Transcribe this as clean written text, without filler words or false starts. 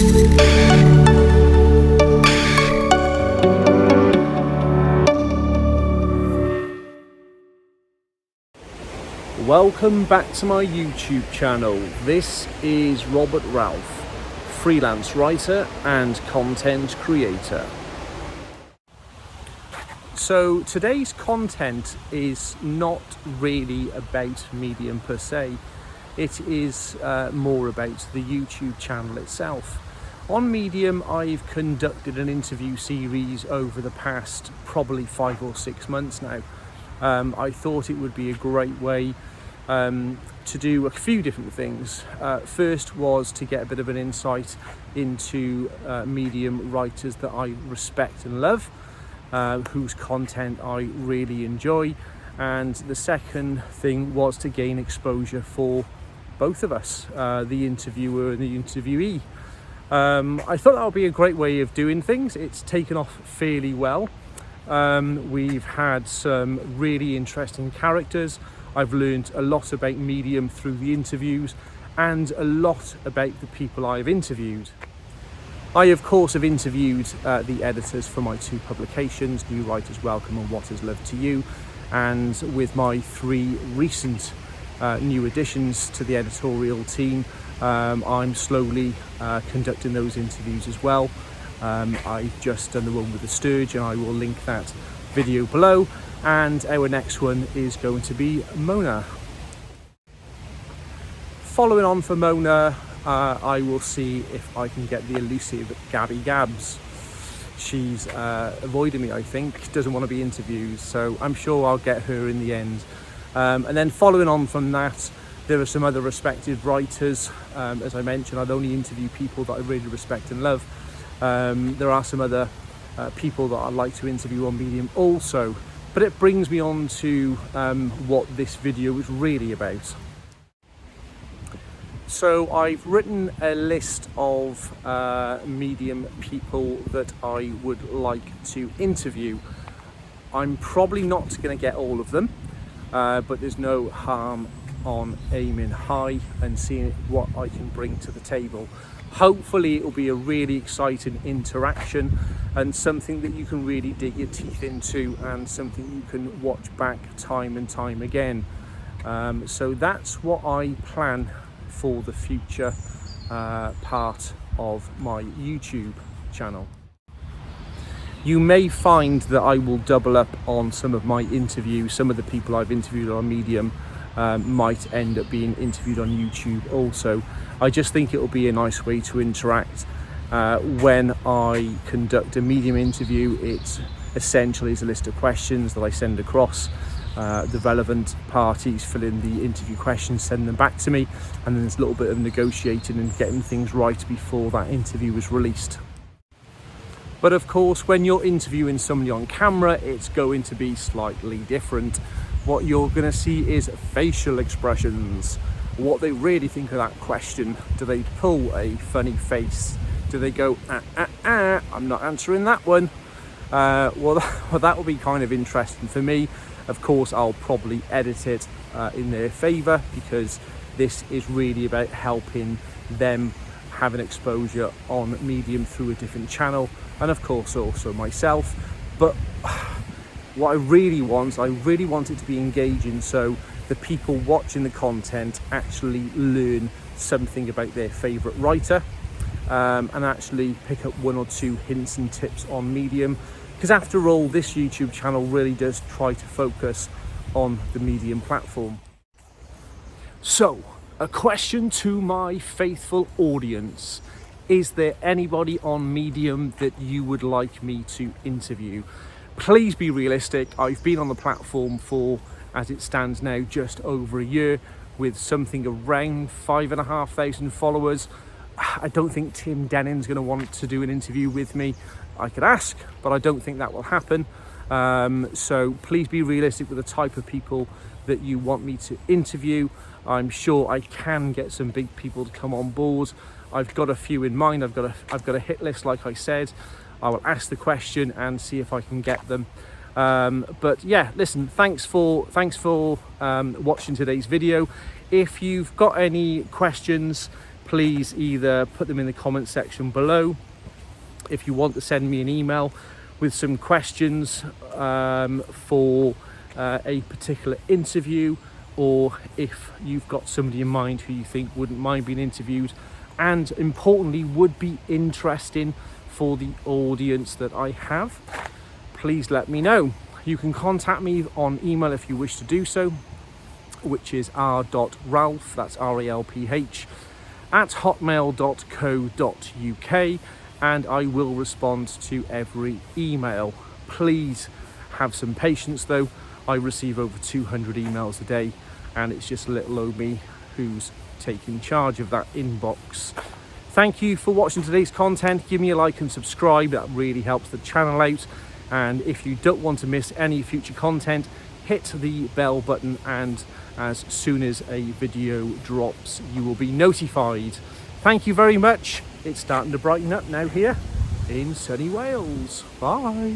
Welcome back to my YouTube channel. This is Robert Ralph, freelance writer and content creator. So today's content is not really about Medium per se. It is more about the YouTube channel itself. On Medium, I've conducted an interview series over the past probably 5 or 6 months now. I thought it would be a great way to do a few different things. First was to get a bit of an insight into Medium writers that I respect and love, whose content I really enjoy. And the second thing was to gain exposure for both of us, the interviewer and the interviewee. I thought that would be a great way of doing things. It's taken off fairly well. We've had some really interesting characters. I've learned a lot about Medium through the interviews and a lot about the people I've interviewed. I, of course, have interviewed the editors for my 2 publications, New Writers Welcome and What Is Love to You, and with my 3 recent new additions to the editorial team, I'm slowly conducting those interviews as well. I've just done the one with the Sturge, and I will link that video below. And our next one is going to be Mona. Following on for Mona, I will see if I can get the elusive Gabby Gabs. She's avoiding me, I think, doesn't want to be interviewed, so I'm sure I'll get her in the end. And then following on from that, there are some other respected writers. As I mentioned, I'd only interview people that I really respect and love. There are some other people that I'd like to interview on Medium also. But it brings me on to what this video is really about. So I've written a list of Medium people that I would like to interview. I'm probably not going to get all of them, but there's no harm on aiming high and seeing what I can bring to the table. Hopefully it will be a really exciting interaction and something that you can really dig your teeth into and something you can watch back time and time again. So that's what I plan for the future part of my YouTube channel. You may find that I will double up on some of my interviews. Some of the people I've interviewed on Medium might end up being interviewed on YouTube also. I just think it will be a nice way to interact. When I conduct a Medium interview, it essentially is a list of questions that I send across. The relevant parties fill in the interview questions, send them back to me, and then there's a little bit of negotiating and getting things right before that interview is released. But of course, when you're interviewing somebody on camera, it's going to be slightly different. What you're going to see is facial expressions, what they really think of that question. Do they pull a funny face? Do they go, I'm not answering that one? Well, that will be kind of interesting for me. Of course, I'll probably edit it in their favour, because this is really about helping them have an exposure on Medium through a different channel, and of course also myself. But what I really want it to be engaging, so the people watching the content actually learn something about their favourite writer, and actually pick up 1 or 2 hints and tips on Medium, because after all, this YouTube channel really does try to focus on the Medium platform. So, a question to my faithful audience: is there anybody on Medium that you would like me to interview? Please be realistic. I've been on the platform for, as it stands now, just over a year, with something around 5,500 followers. I don't think Tim Denning's going to want to do an interview with me. I could ask, but I don't think that will happen. So please be realistic with the type of people that you want me to interview. I'm sure I can get some big people to come on board. I've got a few in mind. I've got a hit list, like I said. I will ask the question and see if I can get them. But yeah, listen, thanks for watching today's video. If you've got any questions, please either put them in the comment section below. If you want to send me an email with some questions for a particular interview, or if you've got somebody in mind who you think wouldn't mind being interviewed and importantly would be interesting for the audience that I have, please let me know. You can contact me on email if you wish to do so, which is r.ralph, that's R-A-L-P-H, at hotmail.co.uk, and I will respond to every email. Please have some patience though. I receive over 200 emails a day, and it's just little old me who's taking charge of that inbox. Thank you for watching today's content. Give me a like and subscribe, that really helps the channel out. And if you don't want to miss any future content, hit the bell button, and as soon as a video drops, you will be notified. Thank you very much. It's starting to brighten up now here in sunny Wales. Bye.